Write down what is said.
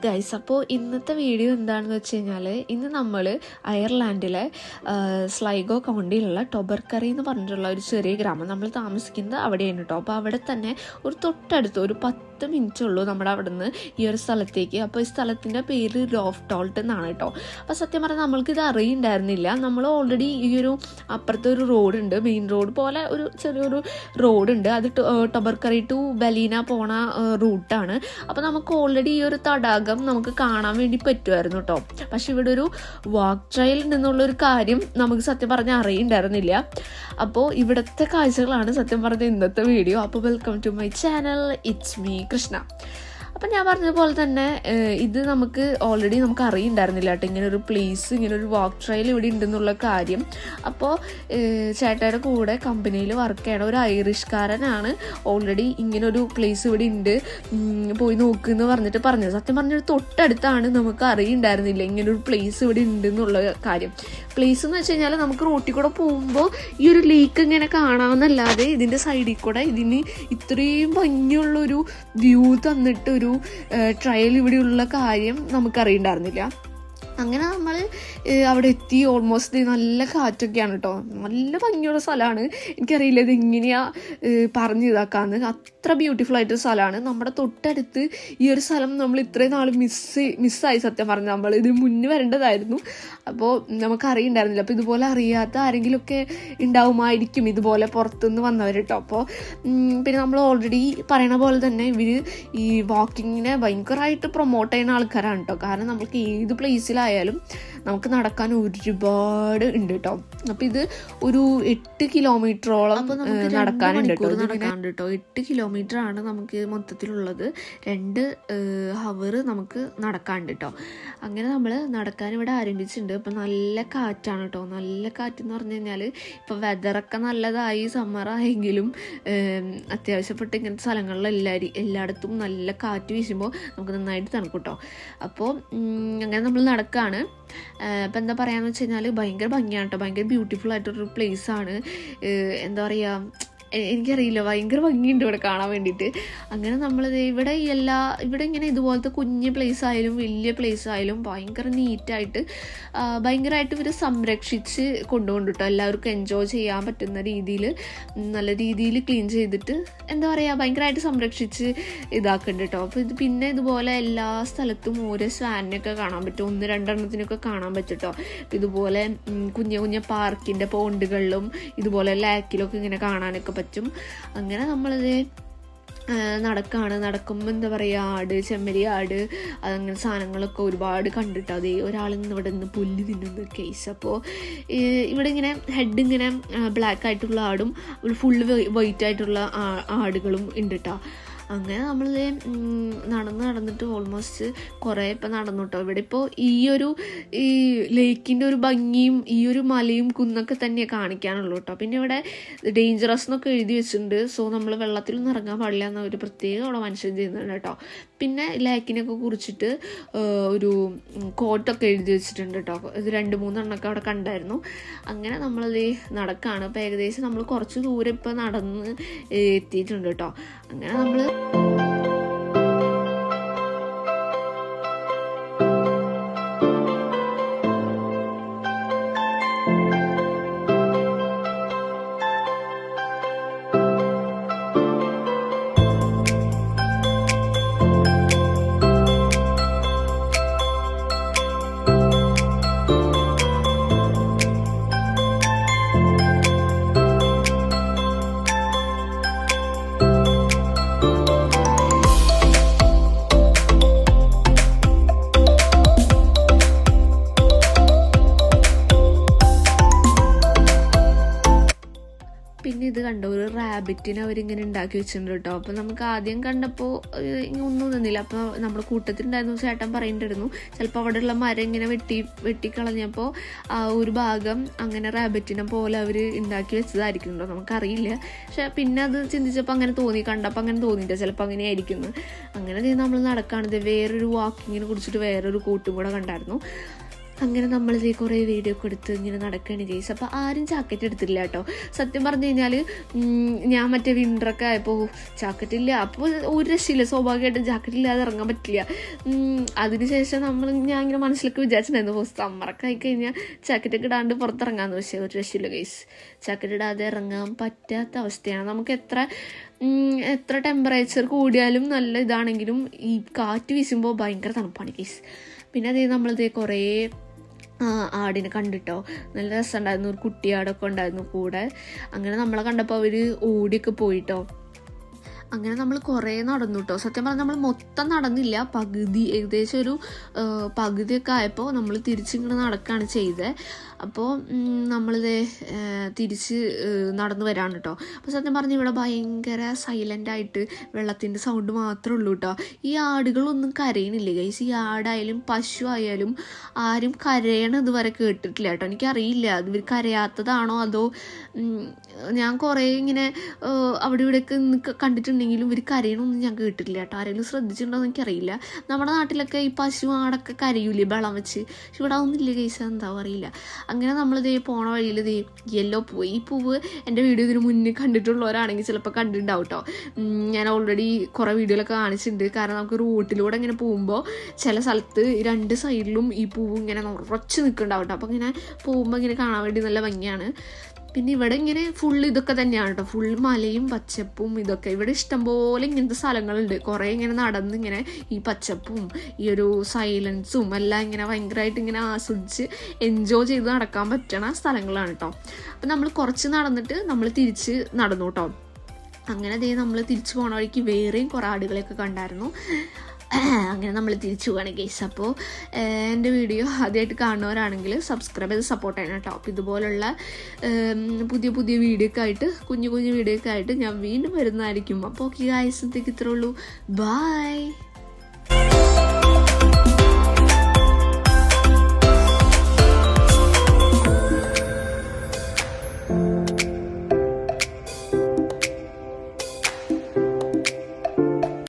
Guys, അപ്പോൾ ഇന്നത്തെ video എന്താണെന്ന് വെച്ച് കഴിഞ്ഞാൽ ഇന്ന് നമ്മൾ അയർലാൻഡിലെ സ്ലൈഗോ കൗണ്ടിയിലുള്ള ടൊബർക്കറി എന്ന് പറഞ്ഞിട്ടുള്ള ഒരു ചെറിയ ഗ്രാമം, നമ്മൾ താമസിക്കുന്നത് അവിടെയാണ് കേട്ടോ. അപ്പോൾ അവിടെ തന്നെ ഒരു തൊട്ടടുത്ത് ഒരു 10 മിനിറ്റ് ഉള്ളൂ നമ്മുടെ അവിടെ നിന്ന് ഈ ഒരു സ്ഥലത്തേക്ക്. അപ്പോൾ ഈ സ്ഥലത്തിൻ്റെ പേര് ലോഫ്റ്റോൾട്ട് എന്നാണ് കേട്ടോ. അപ്പോൾ സത്യം പറഞ്ഞാൽ നമ്മൾക്കിത് അറിയുണ്ടായിരുന്നില്ല. നമ്മൾ ഓൾറെഡി ഈ ഒരു അപ്പുറത്തെ ഒരു റോഡുണ്ട്, മെയിൻ റോഡ് പോലെ ഒരു ചെറിയൊരു റോഡുണ്ട്, അത് ടൊബർക്കറി ടു ബലീന പോണ റൂട്ടാണ്. അപ്പോൾ നമുക്ക് ഓൾറെഡി ഈ ഒരു തടാകം നമുക്ക് കാണാൻ വേണ്ടി പറ്റുമായിരുന്നു കേട്ടോ. പക്ഷെ ഇവിടെ ഒരു വാക്ക് ട്രയൽ ഉണ്ടെന്നുള്ളൊരു കാര്യം നമുക്ക് സത്യം പറഞ്ഞാൽ അറിയുണ്ടായിരുന്നില്ല. അപ്പോൾ ഇവിടുത്തെ കാഴ്ചകളാണ് സത്യം പറഞ്ഞ ഇന്നത്തെ വീഡിയോ. അപ്പോൾ welcome to my channel, it's me Krishna. അപ്പം ഞാൻ പറഞ്ഞതുപോലെ തന്നെ ഇത് നമുക്ക് ഓൾറെഡി നമുക്ക് അറിയുണ്ടായിരുന്നില്ല കേട്ടോ, ഇങ്ങനെ ഒരു പ്ലേസ്, ഇങ്ങനെ ഒരു വാക്ക് ട്രയൽ ഇവിടെ ഉണ്ടെന്നുള്ള കാര്യം. അപ്പോൾ ചേട്ടായുടെ കൂടെ കമ്പനിയിൽ വർക്ക് ചെയ്യണ ഒരു ഐറിഷ്കാരനാണ് ഓൾറെഡി ഇങ്ങനൊരു പ്ലേസ് ഇവിടെ ഉണ്ട്, പോയി നോക്കുമെന്ന് പറഞ്ഞിട്ട് പറഞ്ഞത്. സത്യം പറഞ്ഞൊരു തൊട്ടടുത്താണ്, നമുക്ക് അറിയുണ്ടായിരുന്നില്ല ഇങ്ങനൊരു പ്ലേസ് ഇവിടെ ഉണ്ടെന്നുള്ള കാര്യം. പ്ലേസ് എന്ന് വെച്ച് കഴിഞ്ഞാൽ നമുക്ക് റോട്ടിൽ കൂടെ പോകുമ്പോൾ ഈ ഒരു ലേക്ക് ഇങ്ങനെ കാണാമെന്നല്ലാതെ ഇതിൻ്റെ സൈഡിൽ കൂടെ ഇതിന് ഇത്രയും ഭംഗിയുള്ളൊരു വ്യൂ തന്നിട്ട് ഒരു ട്രയൽ ഇവിടെയുള്ള കാര്യം നമുക്കറിയണ്ടായിരുന്നില്ല. അങ്ങനെ നമ്മൾ അവിടെ എത്തി. ഓൾമോസ്റ്റ് നല്ല കാറ്റൊക്കെയാണ് കേട്ടോ, നല്ല ഭംഗിയുള്ള സ്ഥലമാണ്. എനിക്കറിയില്ല ഇത് എങ്ങനെയാ പറഞ്ഞ് ഇതാക്കാന്ന്, അത്ര ബ്യൂട്ടിഫുൾ ആയിട്ടൊരു സ്ഥലമാണ്. നമ്മുടെ തൊട്ടടുത്ത് ഈ ഒരു സ്ഥലം നമ്മൾ ഇത്രയും നാൾ മിസ്സായി സത്യം പറഞ്ഞാൽ. നമ്മൾ ഇതിന് മുന്നേ വരേണ്ടതായിരുന്നു. അപ്പോൾ നമുക്കറിയുണ്ടായിരുന്നില്ല. അപ്പോൾ ഇതുപോലെ അറിയാത്ത ആരെങ്കിലുമൊക്കെ ഉണ്ടാവുമായിരിക്കും ഇതുപോലെ പുറത്തുനിന്ന് വന്നവർ കേട്ടോ. അപ്പോൾ പിന്നെ നമ്മൾ ഓൾറെഡി പറയണ പോലെ തന്നെ ഇവർ ഈ വാക്കിങ്ങിനെ ഭയങ്കരമായിട്ട് പ്രൊമോട്ട് ചെയ്യുന്ന ആൾക്കാരാണ് കേട്ടോ. കാരണം നമുക്ക് ഏത് പ്ലേസിലായാലും നമുക്ക് നടക്കാൻ ഒരുപാട് ഉണ്ട് കേട്ടോ. അപ്പോൾ ഇത് ഒരു 8 കിലോമീറ്ററോളം നടക്കാനുണ്ട് കേട്ടോ. 8 കിലോമീറ്റർ ആണ് നമുക്ക് മൊത്തത്തിലുള്ളത്. 2 ഹവർ നമുക്ക് നടക്കാനുണ്ട് കേട്ടോ. അങ്ങനെ നമ്മൾ നടക്കാൻ ഇവിടെ ആരംഭിച്ചിട്ടുണ്ട്. ഇപ്പം നല്ല കാറ്റാണ് കേട്ടോ. നല്ല കാറ്റെന്ന് പറഞ്ഞു കഴിഞ്ഞാൽ ഇപ്പം വെതറൊക്കെ നല്ലതായി, സമ്മറായെങ്കിലും അത്യാവശ്യപ്പെട്ട് ഇങ്ങനത്തെ സ്ഥലങ്ങളിൽ എല്ലായിടത്തും നല്ല കാറ്റ് വീശുമ്പോൾ നമുക്ക് നന്നായിട്ട് തണുക്കും കേട്ടോ. അപ്പോൾ അങ്ങനെ നമ്മൾ നടക്കുകയാണ്. അപ്പം എന്താ പറയാന്ന് വെച്ച് കഴിഞ്ഞാൽ ഭയങ്കര ഭംഗിയാണ് കേട്ടോ, ഭയങ്കര ബ്യൂട്ടിഫുൾ ആയിട്ടൊരു പ്ലേസാണ്. എന്താ പറയുക, എനിക്കറിയില്ല, ഭയങ്കര ഭംഗിയുണ്ട് ഇവിടെ കാണാൻ വേണ്ടിയിട്ട്. അങ്ങനെ നമ്മളിത് ഇവിടെ ഇങ്ങനെ ഇതുപോലത്തെ കുഞ്ഞ് പ്ലേസ് ആയാലും വലിയ പ്ലേസ് ആയാലും ഭയങ്കര നീറ്റായിട്ട് ഭയങ്കരമായിട്ട് ഇവർ സംരക്ഷിച്ച് കൊണ്ടുകൊണ്ട് കേട്ടോ. എല്ലാവർക്കും എൻജോയ് ചെയ്യാൻ പറ്റുന്ന രീതിയിൽ നല്ല രീതിയിൽ ക്ലീൻ ചെയ്തിട്ട് എന്താ പറയുക, ഭയങ്കരമായിട്ട് സംരക്ഷിച്ച് ഇതാക്കുന്നുണ്ട് കേട്ടോ. അപ്പോൾ ഇത് പിന്നെ ഇതുപോലെ എല്ലാ സ്ഥലത്തും ഓരോ സ്വാനിനൊക്കെ കാണാൻ പറ്റും, 1-2 എണ്ണത്തിനൊക്കെ കാണാൻ പറ്റും കേട്ടോ. ഇതുപോലെ കുഞ്ഞ പാർക്കിൻ്റെ പോണ്ടുകളിലും ഇതുപോലെ ലാക്കിലൊക്കെ ഇങ്ങനെ കാണാനൊക്കെ പറ്റും. അങ്ങനെ നമ്മളിത് നടക്കുമ്പോൾ എന്താ പറയുക, ചെമ്മരി ആട് അങ്ങനെ സാധനങ്ങളൊക്കെ ഒരുപാട് കണ്ടിട്ട് അതേ ഒരാളിന്ന് ഇവിടെ നിന്ന് പുല്ല് തിന്നുന്ന കേസ്. അപ്പോൾ ഇവിടെ ഇങ്ങനെ ഹെഡ് ഇങ്ങനെ ബ്ലാക്ക് ആയിട്ടുള്ള ആടും ഫുള്ള് വൈറ്റ് ആയിട്ടുള്ള ആടുകളും ഉണ്ട് കേട്ടോ. അങ്ങനെ നമ്മൾ നടന്നിട്ട് ഓൾമോസ്റ്റ് കുറേ ഇപ്പം നടന്നു കേട്ടോ. ഇവിടെ ഇപ്പോൾ ഈ ലേക്കിൻ്റെ ഒരു ഭംഗിയും ഈ ഒരു മലയും കുന്നൊക്കെ തന്നെ കാണിക്കാനുള്ളൂ കേട്ടോ. പിന്നെ ഇവിടെ ഡേഞ്ചറസ് എന്നൊക്കെ എഴുതി വെച്ചിട്ടുണ്ട്. സോ നമ്മൾ വെള്ളത്തിലൊന്നും ഇറങ്ങാൻ പാടില്ല എന്ന ഒരു പ്രത്യേകം അവിടെ മനുഷ്യൻ ചെയ്യുന്നുണ്ട് കേട്ടോ. പിന്നെ ലേക്കിനൊക്കെ കുറിച്ചിട്ട് ഒരു കോട്ടൊക്കെ എഴുതി വെച്ചിട്ടുണ്ട് കേട്ടോ. ഇത് 2-3 എണ്ണമൊക്കെ അവിടെ കണ്ടായിരുന്നു. അങ്ങനെ നമ്മളത് നടക്കുകയാണ്. അപ്പോൾ ഏകദേശം നമ്മൾ കുറച്ച് ദൂരം ഇപ്പോൾ നടന്ന് എത്തിയിട്ടുണ്ട് കേട്ടോ. അങ്ങനെ നമ്മൾ ഇത് കണ്ടോ, ഒരു റാബിറ്റിനെ അവരിങ്ങനെ ഉണ്ടാക്കി വെച്ചിട്ടുണ്ട് കേട്ടോ. അപ്പോൾ നമുക്ക് ആദ്യം കണ്ടപ്പോൾ ഒന്നും തന്നില്ല. അപ്പോൾ നമ്മുടെ കൂട്ടത്തിലുണ്ടായിരുന്നു ചേട്ടൻ പറയുന്നുണ്ടായിരുന്നു ചിലപ്പോൾ അവിടെയുള്ള മരം ഇങ്ങനെ വെട്ടിക്കളഞ്ഞപ്പോൾ ആ ഒരു ഭാഗം അങ്ങനെ റാബിറ്റിനെ പോലെ അവർ ഉണ്ടാക്കി വെച്ചതായിരിക്കുന്നുണ്ടോ, നമുക്കറിയില്ല. പക്ഷെ പിന്നെ അത് ചിന്തിച്ചപ്പോൾ അങ്ങനെ തോന്നി, കണ്ടപ്പോൾ അങ്ങനെ തോന്നിയില്ല, ചിലപ്പോൾ അങ്ങനെ ആയിരിക്കുന്നു. അങ്ങനെ നമ്മൾ നടക്കുകയാണിത്. വേറൊരു വാക്കിങ്ങിനെ കുറിച്ചിട്ട് വേറൊരു കൂട്ടും കൂടെ കണ്ടായിരുന്നു. അങ്ങനെ നമ്മളിതേ കുറേ വീഡിയോ ഒക്കെ എടുത്ത് ഇങ്ങനെ നടക്കുകയാണ് ഗൈസ്. അപ്പോൾ ആരും ജാക്കറ്റ് എടുത്തില്ല കേട്ടോ. സത്യം പറഞ്ഞു കഴിഞ്ഞാൽ ഞാൻ മറ്റേ വിൻ്ററൊക്കെ ആയപ്പോൾ ജാക്കറ്റില്ല, അപ്പോൾ ഒരു രക്ഷയില്ല, സ്വാഭാവികമായിട്ടും ജാക്കറ്റില്ലാതെ ഇറങ്ങാൻ പറ്റില്ല. അതിനുശേഷം ഞാൻ ഇങ്ങനെ മനസ്സിലൊക്കെ വിചാരിച്ചിട്ടുണ്ടായിരുന്നു, സമ്മറൊക്കെ ആയിക്കഴിഞ്ഞാൽ ജാക്കറ്റൊക്കെ ഇടാണ്ട് പുറത്തിറങ്ങാമെന്ന്. പക്ഷേ ഒരു രക്ഷയില്ല ഗൈസ്, ജാക്കറ്റ് ഇടാതെ ഇറങ്ങാൻ പറ്റാത്ത അവസ്ഥയാണ്. നമുക്ക് എത്ര ടെമ്പറേച്ചർ കൂടിയാലും നല്ല ഇതാണെങ്കിലും ഈ കാറ്റ് വീശുമ്പോൾ ഭയങ്കര തണുപ്പാണ് ഗൈസ്. പിന്നെ അതേ നമ്മളിതേ കുറേ ആടിനെ കണ്ടിട്ടോ, നല്ല രസമുണ്ടായിരുന്നു. ഒരു കുട്ടിയാടൊക്കെ ഉണ്ടായിരുന്നു കൂടെ. അങ്ങനെ നമ്മളെ കണ്ടപ്പോൾ അവർ ഓടിയൊക്കെ പോയിട്ടോ. അങ്ങനെ നമ്മൾ കുറേ നടന്നു കേട്ടോ. സത്യം പറഞ്ഞാൽ നമ്മൾ മൊത്തം നടന്നില്ല, ഏകദേശം ഒരു പകുതിയൊക്കെ ആയപ്പോൾ നമ്മൾ തിരിച്ചിങ്ങനെ നടക്കുകയാണ് ചെയ്തത്. അപ്പോൾ നമ്മളിത് തിരിച്ച് നടന്നു വരാണ് കേട്ടോ. അപ്പോൾ സത്യം പറഞ്ഞാൽ ഇവിടെ ഭയങ്കര സൈലൻ്റായിട്ട് വെള്ളത്തിൻ്റെ സൗണ്ട് മാത്രമേ ഉള്ളൂ കേട്ടോ. ഈ ആടുകളൊന്നും കരയണില്ല ഗൈസ്. ഈ ആടായാലും പശു ആയാലും ആരും കരയണ ഇതുവരെ കേട്ടിട്ടില്ല കേട്ടോ. എനിക്കറിയില്ല ഇവർ കരയാത്തതാണോ അതോ ഞാൻ കുറേ ഇങ്ങനെ അവിടെ ഇവിടെയൊക്കെ കണ്ടിട്ടുണ്ടെങ്കിലും ഇവർ കരയണമൊന്നും ഞാൻ കേട്ടിട്ടില്ല കേട്ടോ. ആരെങ്കിലും ശ്രദ്ധിച്ചിട്ടുണ്ടോ എന്ന് എനിക്കറിയില്ല. നമ്മുടെ നാട്ടിലൊക്കെ ഈ പശു ആടൊക്കെ കരയൂലേ ബളം വെച്ച്, പക്ഷെ ഇവിടെ ഒന്നുമില്ല ഗൈസ്, എന്താവും അറിയില്ല. അങ്ങനെ നമ്മളിതേ പോണ വഴിയിൽ ഇതേ യെല്ലോ പൂവ്, ഈ പൂവ് എൻ്റെ വീഡിയോ ഇതിന് മുന്നേ കണ്ടിട്ടുള്ളവരാണെങ്കിൽ ചിലപ്പോൾ കണ്ടിട്ടുണ്ടാവും കേട്ടോ. ഞാൻ ഓൾറെഡി കുറേ വീഡിയോയിലൊക്കെ കാണിച്ചിട്ടുണ്ട്. കാരണം നമുക്ക് റൂട്ടിലൂടെ ഇങ്ങനെ പോകുമ്പോൾ ചില സ്ഥലത്ത് രണ്ട് സൈഡിലും ഈ പൂവ് ഇങ്ങനെ ഉറച്ച് നിൽക്കുന്നുണ്ടാവും കേട്ടോ. അപ്പോൾ ഇങ്ങനെ പോകുമ്പോൾ ഇങ്ങനെ കാണാൻ വേണ്ടി നല്ല ഭംഗിയാണ്. പിന്നെ ഇവിടെ ഇങ്ങനെ ഫുൾ ഇതൊക്കെ തന്നെയാണ് കേട്ടോ, ഫുൾ മലയും പച്ചപ്പും ഇതൊക്കെ. ഇവിടെ ഇഷ്ടംപോലെ ഇങ്ങനത്തെ സ്ഥലങ്ങളുണ്ട്. കുറേ ഇങ്ങനെ നടന്ന് ഇങ്ങനെ ഈ പച്ചപ്പും ഈ ഒരു സൈലൻസും എല്ലാം ഇങ്ങനെ ഭയങ്കരമായിട്ട് ഇങ്ങനെ ആസ്വദിച്ച് എൻജോയ് ചെയ്ത് നടക്കാൻ പറ്റണ സ്ഥലങ്ങളാണ് കേട്ടോ. അപ്പം നമ്മൾ കുറച്ച് നടന്നിട്ട് നമ്മൾ തിരിച്ച് നടന്നു കേട്ടോ. അങ്ങനെ ദേ നമ്മൾ തിരിച്ചു പോണ വഴിക്ക് വേറെയും കുറേ ആടുകളെയൊക്കെ കണ്ടായിരുന്നു. അങ്ങനെ നമ്മൾ തിരിച്ചു പോവാണ് ഗൈസ്. അപ്പോൾ എൻ്റെ വീഡിയോ ആദ്യമായിട്ട് കാണുന്നവരാണെങ്കിൽ സബ്സ്ക്രൈബ് ചെയ്ത് സപ്പോർട്ട് ചെയ്യണം കേട്ടോ. അപ്പോൾ ഇതുപോലുള്ള പുതിയ വീഡിയോ ഒക്കെ ആയിട്ട് കുഞ്ഞു വീഡിയോ ഒക്കെ ആയിട്ട് ഞാൻ വീണ്ടും വരുന്നതായിരിക്കും. അപ്പോൾ ഓക്കെ ഗൈസ്, ഇത്രേ ഉള്ളൂ. ബൈ.